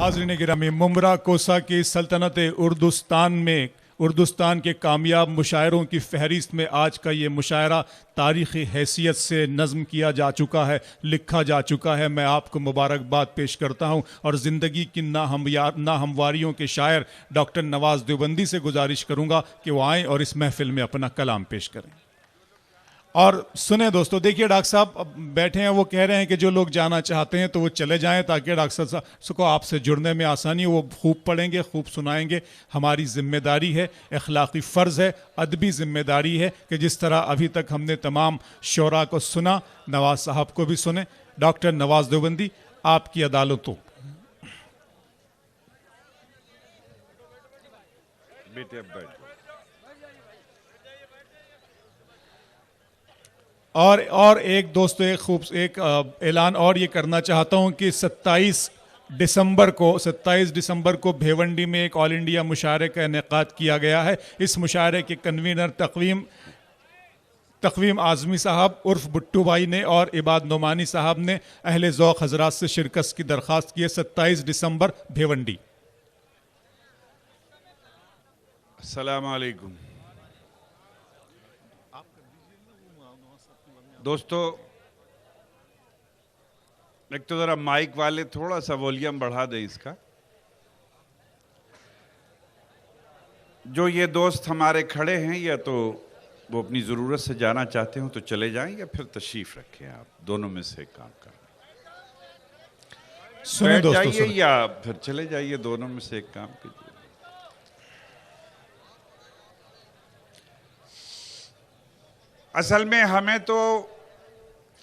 नाज़रीन गिरामी, मुमरा कोसा की सल्तनत उर्दुस्तान के कामयाब मुशायरों की फहरिस्त में आज का ये मुशायरा तारीख़ी हैसियत से नज़म किया जा चुका है, लिखा जा चुका है। मैं आपको मुबारकबाद पेश करता हूँ और ज़िंदगी की नाहमवारियों के शायर डॉक्टर नवाज़ देवबंदी से गुजारिश करूँगा कि वो आएँ और इस महफ़िल में अपना कलाम पेश करें। और सुने दोस्तों, देखिए डॉक्टर साहब अब बैठे हैं, वो कह रहे हैं कि जो लोग जाना चाहते हैं तो वो चले जाएं ताकि डॉक्टर साहब को आपसे जुड़ने में आसानी हो। वो खूब पढ़ेंगे, खूब सुनाएंगे। हमारी जिम्मेदारी है, अखलाकी फ़र्ज़ है, अदबी जिम्मेदारी है कि जिस तरह अभी तक हमने तमाम शोरा को सुना, नवाज साहब को भी सुने। डॉक्टर नवाज़ देवबंदी, आपकी अदालतों। और एक दोस्तों, एक ऐलान और ये करना चाहता हूँ कि 27 दिसंबर को भेवंडी में एक ऑल इंडिया मुशायरे का इनेकाद किया गया है। इस मुशायरे के कन्वीनर तक़वीम आज़मी साहब उर्फ बुट्टू भाई ने और इबाद नोमानी साहब ने अहले ज़ौक़ हज़रात से शिरकत की दरख्वास्त की है। 27 दिसंबर भेवंडी। अस्सलामु अलैकुम दोस्तों, एक तो ज़रा माइक वाले थोड़ा सा वॉल्यूम बढ़ा दें इसका। जो ये दोस्त हमारे खड़े हैं, या तो वो अपनी ज़रूरत से जाना चाहते हो तो चले जाएं, या फिर तशरीफ़ रखें। आप दोनों में से एक काम करें, बैठ जाइए या फिर चले जाइए, दोनों में से एक काम कीजिए। असल में हमें तो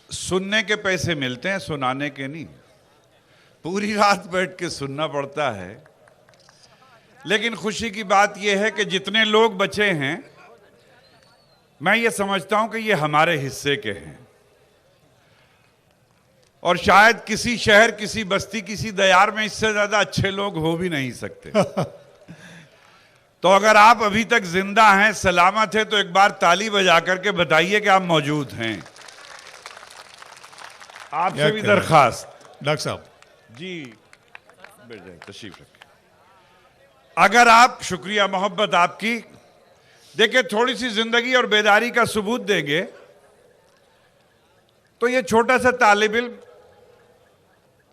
सुनने के पैसे मिलते हैं, सुनाने के नहीं। पूरी रात बैठ के सुनना पड़ता है। लेकिन खुशी की बात यह है कि जितने लोग बचे हैं, मैं ये समझता हूं कि ये हमारे हिस्से के हैं। और शायद किसी शहर, किसी बस्ती, किसी दयार में इससे ज्यादा अच्छे लोग हो भी नहीं सकते। तो अगर आप अभी तक जिंदा हैं, सलामत हैं, तो एक बार ताली बजा करके बताइए कि आप मौजूद हैं। आपसे भी दरखास्त, डॉक्टर साहब जी बैठ जाए, तशरीफ रखें। अगर आप, शुक्रिया मोहब्बत आपकी, देखिए थोड़ी सी जिंदगी और बेदारी का सबूत देंगे तो ये छोटा सा तालिब इल्म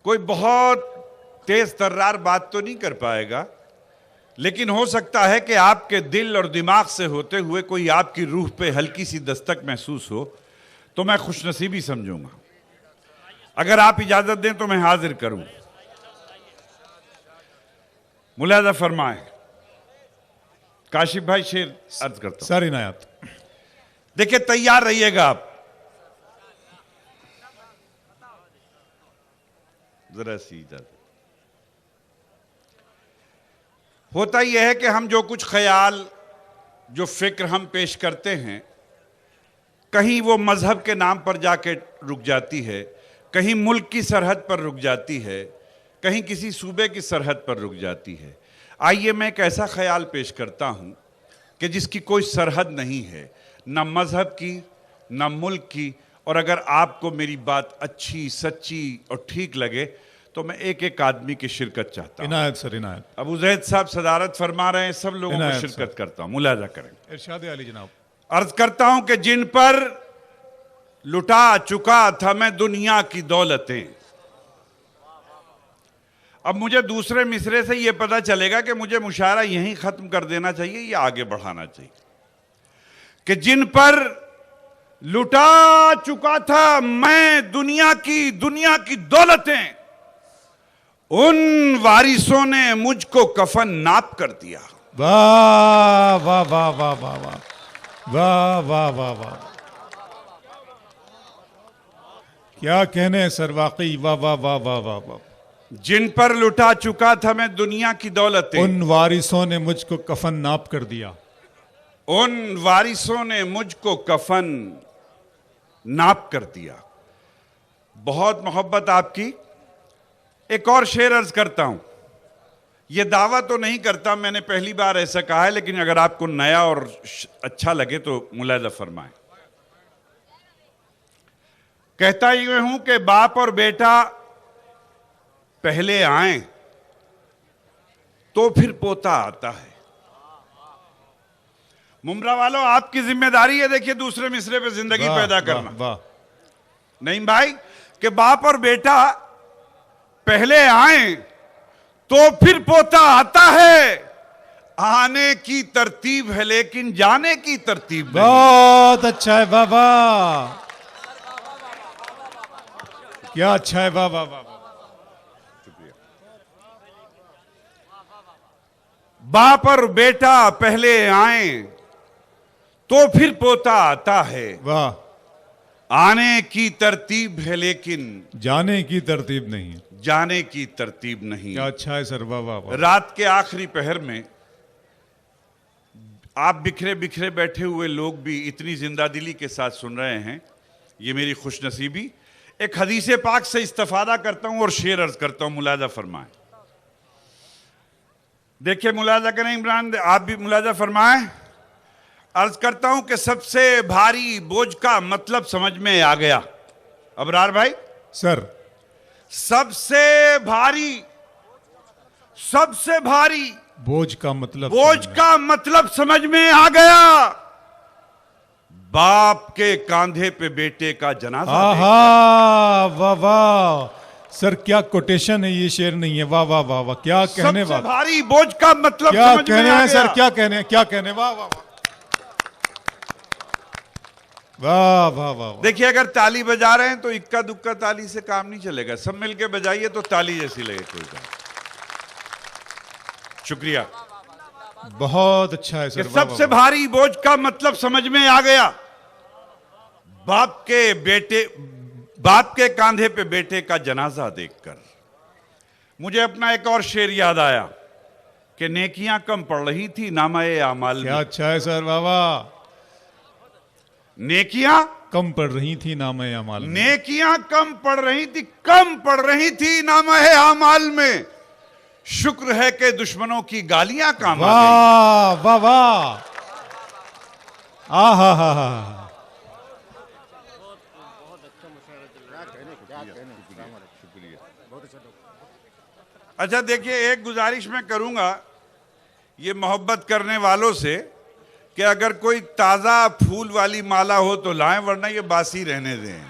कोई बहुत तेज तर्रार बात तो नहीं कर पाएगा, लेकिन हो सकता है कि आपके दिल और दिमाग से होते हुए कोई आपकी रूह पे हल्की सी दस्तक महसूस हो, तो मैं खुशनसीबी समझूंगा। अगर आप इजाजत दें तो मैं हाजिर करूं। मुलाजा फरमाएं। काशिफ भाई शेर अर्ज करता हूं। सारी नायात देखिए, तैयार रहिएगा आप। जरा सी इजाजत। होता यह है कि हम जो कुछ ख्याल, जो फिक्र हम पेश करते हैं, कहीं वो मजहब के नाम पर जाके रुक जाती है, कहीं मुल्क की सरहद पर रुक जाती है, कहीं किसी सूबे की सरहद पर रुक जाती है। आइए मैं एक ऐसा ख्याल पेश करता हूं कि जिसकी कोई सरहद नहीं है, न मजहब की, न मुल्क की। और अगर आपको मेरी बात अच्छी, सच्ची और ठीक लगे तो मैं एक एक आदमी की शिरकत चाहता हूं। इनायत सर, इनायत। अबू जैद साहब सदारत फरमा रहे हैं, सब लोगों की शिरकत करता हूं। मुलाजा करें। इरशाद अली जनाब। अर्ज करता हूं कि जिन पर लुटा चुका था मैं दुनिया की दौलतें। अब मुझे दूसरे मिसरे से यह पता चलेगा कि मुझे मुशायरा यहीं खत्म कर देना चाहिए या आगे बढ़ाना चाहिए। कि जिन पर लुटा चुका था मैं दुनिया की दौलतें, उन वारिसों ने मुझको कफन नाप कर दिया। वाह वाह वाह वाह वाह वाह वाह वाह वाह वाह, क्या कहने हैं सर, वाकई वाह वाह वाह वाह वाह वाह। जिन पर लुटा चुका था मैं दुनिया की दौलतें, उन वारिसों ने मुझको कफन नाप कर दिया। उन वारिसों ने मुझको कफन नाप कर दिया। बहुत मोहब्बत आपकी। एक और शेर अर्ज करता हूं। यह दावा तो नहीं करता, मैंने पहली बार ऐसा कहा है, लेकिन अगर आपको नया और अच्छा लगे तो मुलाजा फरमाएं। कहता ही हूं कि बाप और बेटा पहले आए तो फिर पोता आता है। मुमरा वालों, आपकी जिम्मेदारी है, देखिए दूसरे मिसरे पे जिंदगी पैदा करना। वाह। नहीं भाई, कि बाप और बेटा पहले आए तो फिर पोता आता है। आने की तरतीब है लेकिन जाने की तरतीब नहीं। बहुत अच्छा है, वाह वाह, क्या अच्छा है, वाह वाह वाह। बाप और बेटा पहले आए तो फिर पोता आता है। वाह, आने की तरतीब है लेकिन जाने की तरतीब नहीं। जाने की तरतीब नहीं। क्या अच्छा है सर, वाह वाह वाह। रात के आखिरी पहर में आप बिखरे बिखरे बैठे हुए लोग भी इतनी जिंदा दिली के साथ सुन रहे हैं, ये मेरी खुशनसीबी। एक हदीस पाक से इस्तिफादा करता हूं और शेर अर्ज करता हूं, मुलाजा फरमाएं। देखिए मुलाजा करें इमरान, आप भी मुलाजा फरमाएं। अर्ज करता हूं कि सबसे भारी बोझ का मतलब समझ में आ गया। अबरार भाई सर, सबसे भारी बोझ का मतलब, बोझ का मतलब समझ में आ गया। बाप के कांधे पे बेटे का जनाजा। आहा, वाह वाह सर, क्या कोटेशन है, ये शेर नहीं है, वाह वाह वाह वाह, क्या कहने, सबसे भारी बोझ का मतलब क्या समझ में कहने आ हैं गया। सर, क्या कहने, क्या कहने, वाह वाह वाह वाह वाह वाह। देखिए अगर ताली बजा रहे हैं तो इक्का दुक्का ताली से काम नहीं चलेगा, सब मिलके बजाइए तो ताली जैसी लगे कोई बात। शुक्रिया, बहुत अच्छा है सर, वाह, वाह, सबसे वाह। भारी बोझ का मतलब समझ में आ गया। बाप के कांधे पे बेटे का जनाजा देखकर मुझे अपना एक और शेर याद आया कि नेकियां कम पड़ रही थी नामाए आमाल क्या में। अच्छा है सर, वाह वाह। नेकियां कम पड़ रही थी नामे अमाल में। नेकियां कम पड़ रही थी नामाए आमाल में। शुक्र है कि दुश्मनों की गालियां काम आ गई। वाह वाह वाह, आहा हा हा। अच्छा देखिए, एक गुजारिश मैं करूंगा ये मोहब्बत करने वालों से कि अगर कोई ताजा फूल वाली माला हो तो लाएं, वरना ये बासी रहने दें।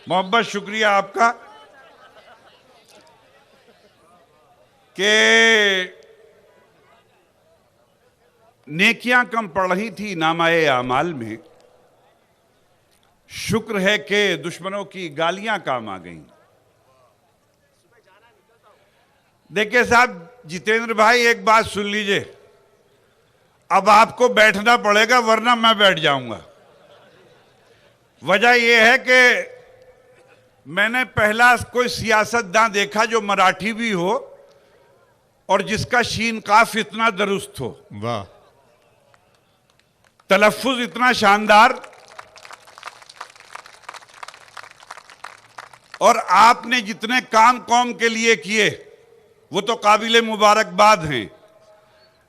मोहब्बत, शुक्रिया आपका कि नेकियां कम पड़ रही थी नामाए आमाल में। शुक्र है कि दुश्मनों की गालियां काम आ गईं। देखिए साहब जितेंद्र भाई, एक बात सुन लीजिए, अब आपको बैठना पड़ेगा वरना मैं बैठ जाऊंगा। वजह यह है कि मैंने पहला कोई सियासतदान देखा जो मराठी भी हो और जिसका शीन काफ इतना दुरुस्त हो, वाह, तलफ्फुज इतना शानदार, और आपने जितने काम कौम के लिए किए वो तो काबिले मुबारकबाद हैं,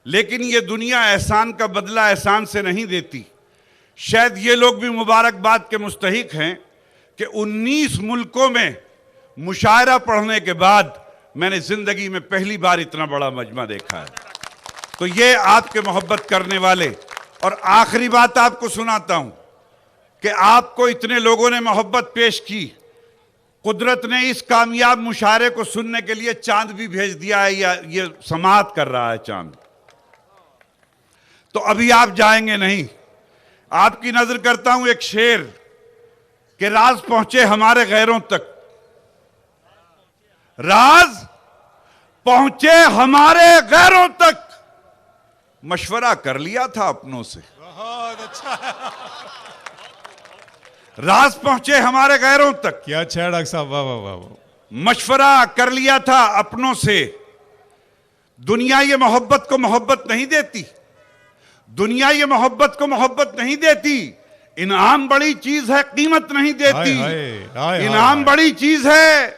लेकिन ये दुनिया एहसान का बदला एहसान से नहीं देती। शायद ये लोग भी मुबारकबाद के मुस्तहिक हैं कि 19 मुल्कों में मुशायरा पढ़ने के बाद मैंने जिंदगी में पहली बार इतना बड़ा मजमा देखा है। तो ये आपके मोहब्बत करने वाले। और आखिरी बात आपको सुनाता हूं कि आपको इतने लोगों ने मोहब्बत पेश की, कुदरत ने इस कामयाब मुशायरे को सुनने के लिए चांद भी भेज दिया है, या ये समाअत कर रहा है चांद। तो अभी आप जाएंगे नहीं, आपकी नजर करता हूं एक शेर कि राज पहुंचे हमारे गैरों तक, राज पहुंचे हमारे गैरों तक, मशवरा कर लिया था अपनों से। बहुत अच्छा है, राज पहुंचे हमारे गैरों तक, क्या अच्छा है डॉक्टर साहब, वाह वाह वाह वाह। मशवरा कर लिया था अपनों से। दुनिया ये मोहब्बत को मोहब्बत नहीं देती, दुनिया ये मोहब्बत को मोहब्बत नहीं देती। इनाम बड़ी चीज है, कीमत नहीं देती। इनाम बड़ी चीज है,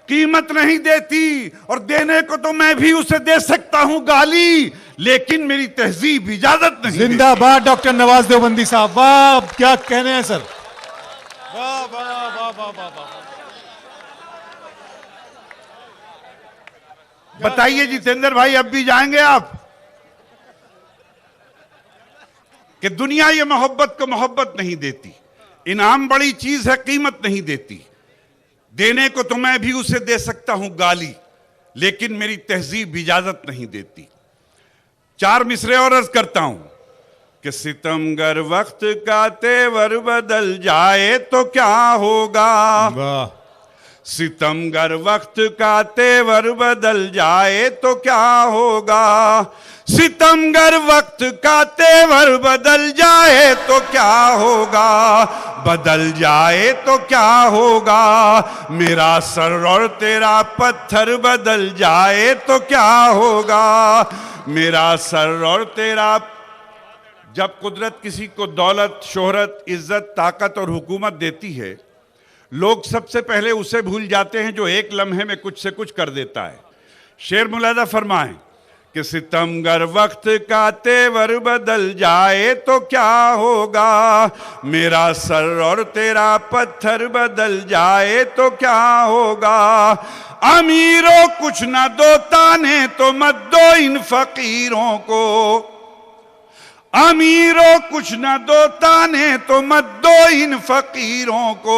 कीमत नहीं देती। और देने को तो मैं भी उसे दे सकता हूं गाली, लेकिन मेरी तहजीब इजाजत नहीं। जिंदाबाद डॉक्टर नवाज देवबंदी साहब, वाह, क्या कहने हैं सर, वाह वाह वाह वाह वाह वाह। बताइए जितेंद्र भाई, अब भी जाएंगे आप? कि दुनिया ये मोहब्बत को मोहब्बत नहीं देती, इनाम बड़ी चीज है, कीमत नहीं देती। देने को तो मैं भी उसे दे सकता हूं गाली, लेकिन मेरी तहजीब इजाजत नहीं देती। 4 मिसरे और अर्ज करता हूं कि सितमगर वक्त का तेवर बदल जाए तो क्या होगा। वाह। सितमगर वक्त का तेवर बदल जाए तो क्या होगा। सितमगर वक्त का तेवर बदल जाए तो क्या होगा। बदल जाए तो क्या होगा। मेरा सर और तेरा पत्थर बदल जाए तो क्या होगा। मेरा सर और तेरा। जब कुदरत किसी को दौलत, शोहरत, इज्जत, ताकत और हुकूमत देती है, लोग सबसे पहले उसे भूल जाते हैं जो एक लम्हे में कुछ से कुछ कर देता है। शेर मुलादा फरमाएं कि सितमगर वक्त का तेवर बदल जाए तो क्या होगा। मेरा सर और तेरा पत्थर बदल जाए तो क्या होगा। अमीरों कुछ न दो ताने तो मत दो इन फकीरों को। अमीरों कुछ न दो ताने तो मत दो इन फकीरों को।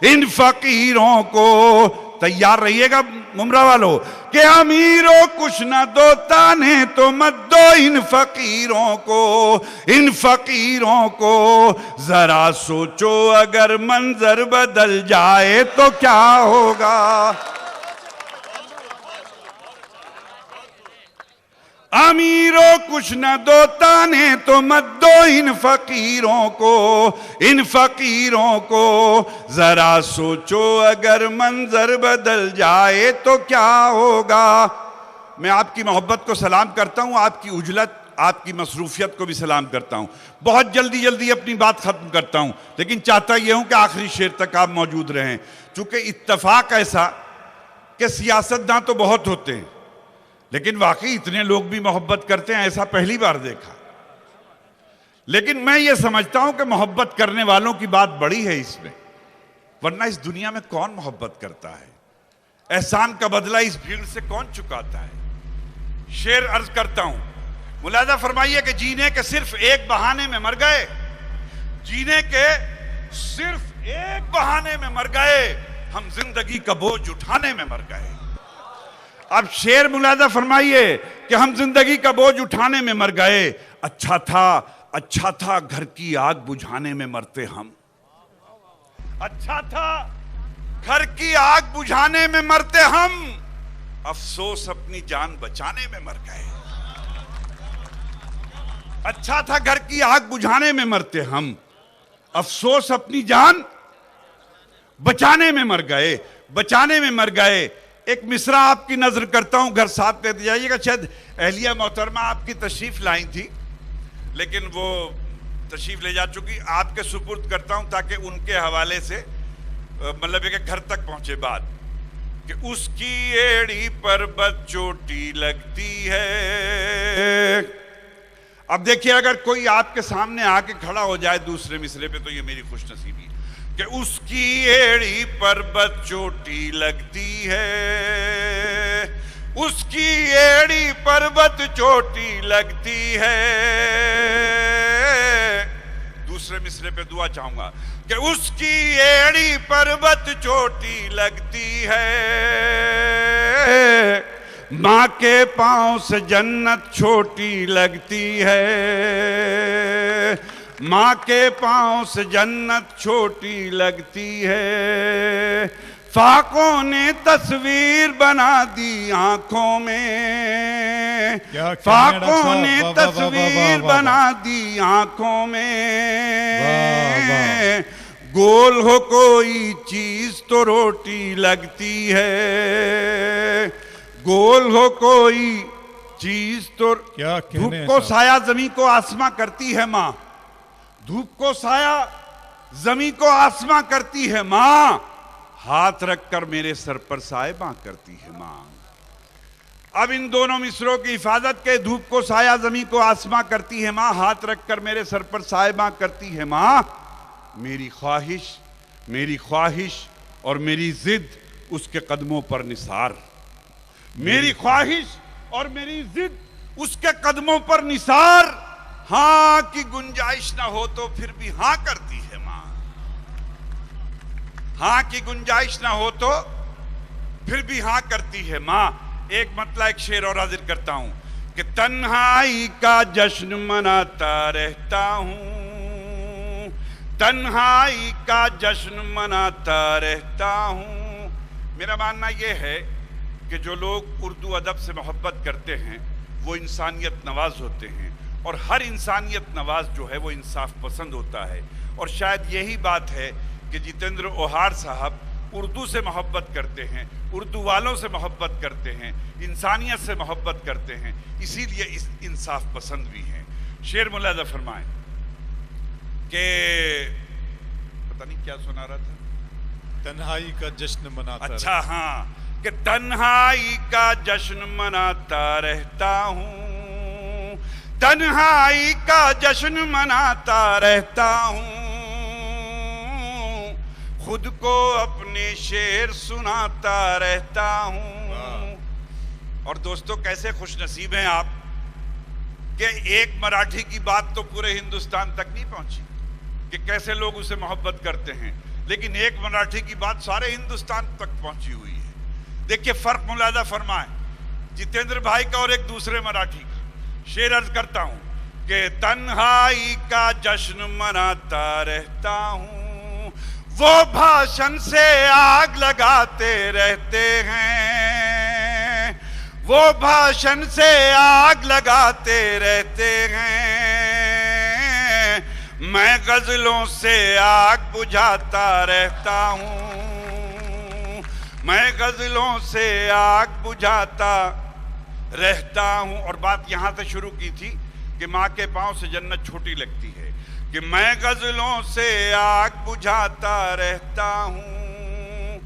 इन फकीरों को। तैयार रहिएगा मुमरा वालों कि अमीरों कुछ न दो ताने तो मत दो इन फकीरों को। इन फकीरों को। जरा सोचो अगर मंजर बदल जाए तो क्या होगा। अमीरों कुछ न दो ताने तो मत दो इन फकीरों को। इन फकीरों को। जरा सोचो अगर मंजर बदल जाए तो क्या होगा। मैं आपकी मोहब्बत को सलाम करता हूं, आपकी उजलत, आपकी मसरूफियत को भी सलाम करता हूं। बहुत जल्दी जल्दी अपनी बात खत्म करता हूं, लेकिन चाहता यह हूं कि आखिरी शेर तक आप मौजूद रहें। चूंकि इत्तफाक ऐसा कि सियासतदान तो बहुत होते हैं, लेकिन वाकई इतने लोग भी मोहब्बत करते हैं ऐसा पहली बार देखा। लेकिन मैं ये समझता हूं कि मोहब्बत करने वालों की बात बड़ी है इसमें, वरना इस दुनिया में कौन मोहब्बत करता है। एहसान का बदला इस भीड़ से कौन चुकाता है। शेर अर्ज करता हूं, मुलाजा फरमाइए कि जीने के सिर्फ एक बहाने में मर गए। जीने के सिर्फ एक बहाने में मर गए, हम जिंदगी का बोझ उठाने में मर गए। अब शेर मुलाजा फरमाइए कि हम जिंदगी का बोझ उठाने में मर गए। अच्छा था घर की आग बुझाने में मरते हम। अच्छा था घर की आग बुझाने में मरते हम। अफसोस अपनी जान बचाने में मर गए। अच्छा था घर की आग बुझाने में मरते हम। अफसोस अपनी जान बचाने में मर गए। बचाने में मर गए। एक मिसरा आपकी नजर करता हूं, घर साथ लेते जाइएगा। शायद अहलिया मोहतरमा आपकी तशरीफ लाई थी, लेकिन वो तशरीफ ले जा चुकी। आपके सुपुर्द करता हूं ताकि उनके हवाले से मतलब एक घर तक पहुंचे बात कि उसकी एड़ी पर बदचोटी लगती है। अब देखिए, अगर कोई आपके सामने आके खड़ा हो जाए दूसरे मिसरे पे, तो ये मेरी खुशनसीबी कि उसकी एड़ी पर बदचोटी लगती है। उसकी एड़ी पर बदचोटी लगती है। दूसरे मिसरे पे दुआ चाहूंगा कि उसकी एड़ी पर बदचोटी लगती है। माँ के पांव से जन्नत छोटी लगती है। माँ के पांव से जन्नत छोटी लगती है। फाकों ने तस्वीर बना दी आंखों में। फाकों ने तस्वीर बना दी आंखों में। गोल हो कोई चीज तो रोटी लगती है। गोल हो कोई चीज तो। धूप को साया जमीन को आसमां करती है माँ। धूप को साया जमीन को आसमां करती है माँ। हाथ रखकर मेरे सर पर साहिबा करती है माँ। अब इन दोनों मिसरों की हिफाजत के, धूप को साया जमीन को आसमां करती है माँ, हाथ रखकर मेरे सर पर साहिबा करती है माँ। मेरी ख्वाहिश और मेरी जिद उसके कदमों पर निसार। मेरी ख्वाहिश और मेरी जिद उसके कदमों पर निसार। हां की गुंजाइश ना हो तो फिर भी हां करती है मां। हां की गुंजाइश ना हो तो फिर भी हां करती है मां। एक मतलब एक शेर और हाजिर करता हूं कि तन्हाई का जश्न मनाता रहता हूं, तन्हाई का जश्न मनाता रहता हूं। मेरा मानना यह है कि जो लोग उर्दू अदब से मोहब्बत करते हैं वो इंसानियत नवाज होते हैं, और हर इंसानियत नवाज जो है वो इंसाफ पसंद होता है। और शायद यही बात है कि जितेंद्र ओहार साहब उर्दू से मोहब्बत करते हैं, उर्दू वालों से मोहब्बत करते हैं, इंसानियत से मोहब्बत करते हैं, इसीलिए इस इंसाफ पसंद भी हैं। शेर मुलाजा फरमाएं कि पता नहीं क्या सुना रहा था, तन्हाई का जश्न मनाता अच्छा हाँ, कि तन्हाई का जश्न मनाता रहता हूं, तन्हाई का जश्न मनाता रहता हूं, खुद को अपने शेर सुनाता रहता हूं। और दोस्तों कैसे खुशनसीब हैं आप कि एक मराठी की बात तो पूरे हिंदुस्तान तक नहीं पहुंची कि कैसे लोग उसे मोहब्बत करते हैं, लेकिन एक मराठी की बात सारे हिंदुस्तान तक पहुंची हुई है। देखिए फर्क मुलाजा फरमाएं जितेंद्र भाई का और एक दूसरे मराठी का। शेर अर्ज करता हूं कि तन्हाई का जश्न मनाता रहता हूं, वो भाषण से आग लगाते रहते हैं, वो भाषण से आग लगाते रहते हैं, मैं गजलों से आग बुझाता रहता हूं, मैं गजलों से आग बुझाता रहता हूं। और बात यहां से शुरू की थी कि मां के पांव से जन्नत छोटी लगती है, कि मैं गजलों से आग बुझाता रहता हूं,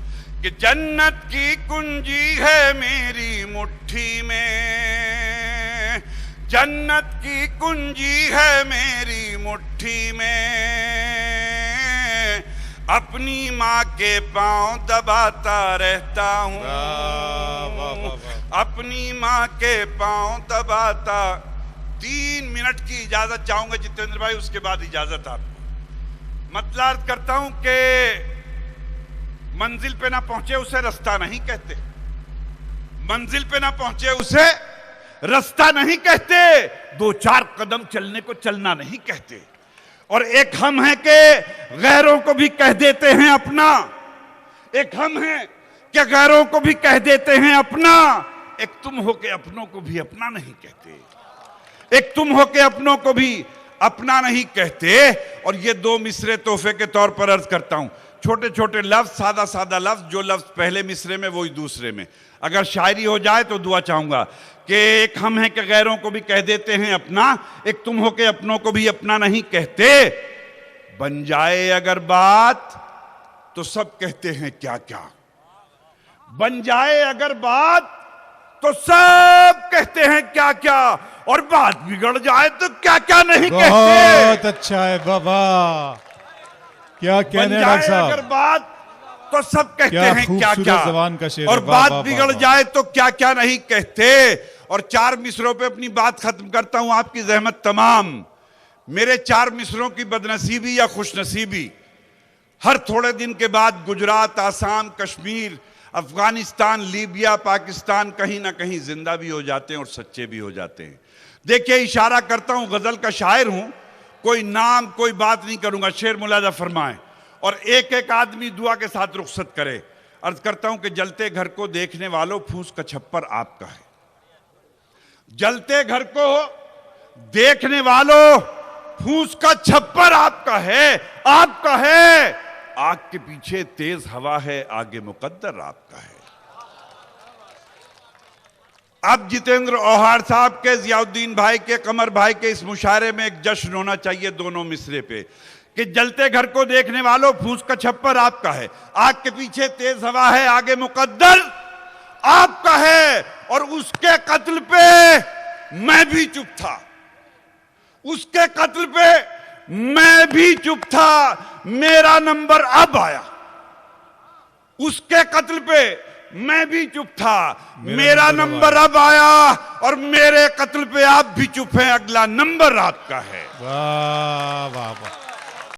कि जन्नत की कुंजी है मेरी मुट्ठी में, जन्नत की कुंजी है मेरी मुट्ठी में, अपनी माँ के पांव दबाता रहता हूं, अपनी माँ के पांव दबाता। 3 मिनट की इजाजत चाहूंगा जितेंद्र भाई, उसके बाद इजाजत आपको। मतलब करता हूं कि मंजिल पे ना पहुंचे उसे रास्ता नहीं कहते, मंजिल पे ना पहुंचे उसे रास्ता नहीं कहते, 2-4 कदम चलने को चलना नहीं कहते। और एक हम हैं कि गैरों को भी कह देते हैं अपना, एक हम हैं कि गैरों को भी कह देते हैं अपना, एक तुम हो के अपनों को भी अपना नहीं कहते, एक तुम हो के अपनों को भी अपना नहीं कहते। और ये 2 मिसरे तोहफे के तौर पर अर्ज करता हूं, छोटे छोटे लफ्ज, सादा सादा लफ्ज, जो लफ्ज पहले मिसरे में वही दूसरे में। अगर शायरी हो जाए तो दुआ चाहूंगा कि एक हम हैं कि गैरों को भी कह देते हैं अपना, एक तुम हो के अपनों को भी अपना नहीं कहते। बन जाए अगर बात तो सब कहते हैं क्या क्या, बन जाए अगर बात तो सब कहते हैं क्या क्या, और बात बिगड़ जाए तो क्या क्या नहीं कहते। बहुत अच्छा है बाबा, क्या कहने हैं डॉक्टर साहब। अगर बात तो सब कहते हैं क्या क्या, जवान का शेर, और बात बिगड़ जाए तो क्या क्या नहीं कहते। और 4 मिसरों पे अपनी बात खत्म करता हूं, आपकी जहमत तमाम। मेरे 4 मिसरों की बदनसीबी या खुशनसीबी, हर थोड़े दिन के बाद गुजरात, आसाम, कश्मीर, अफगानिस्तान, लीबिया, पाकिस्तान कहीं ना कहीं जिंदा भी हो जाते हैं और सच्चे भी हो जाते हैं। देखिए इशारा करता हूं, गजल का शायर हूं, कोई नाम कोई बात नहीं करूंगा। शेर मुलाजा फरमाएं और एक एक आदमी दुआ के साथ रुखसत करे। अर्ज करता हूं कि जलते घर को देखने वालों फूस का छप्पर आपका है, जलते घर को देखने वालों फूस का छप्पर आपका है, आपका है। आग के पीछे तेज हवा है, आगे मुकद्दर आपका है। अब जितेंद्र ओहार साहब के, जियाउद्दीन भाई के, कमर भाई के इस मुशायरे में एक जश्न होना चाहिए दोनों मिसरे पे कि जलते घर को देखने वालों फूस का छप्पर आपका है, आग के पीछे तेज हवा है, आगे मुकद्दर आपका है। और उसके कत्ल पे मैं भी चुप था, उसके कत्ल पे मैं भी चुप था, मेरा नंबर अब आया। उसके कत्ल पे मैं भी चुप था, मेरा मेरा नंबर अब आया और मेरे कत्ल पे आप भी चुप हैं, अगला नंबर आपका है। वाह वाह वाह।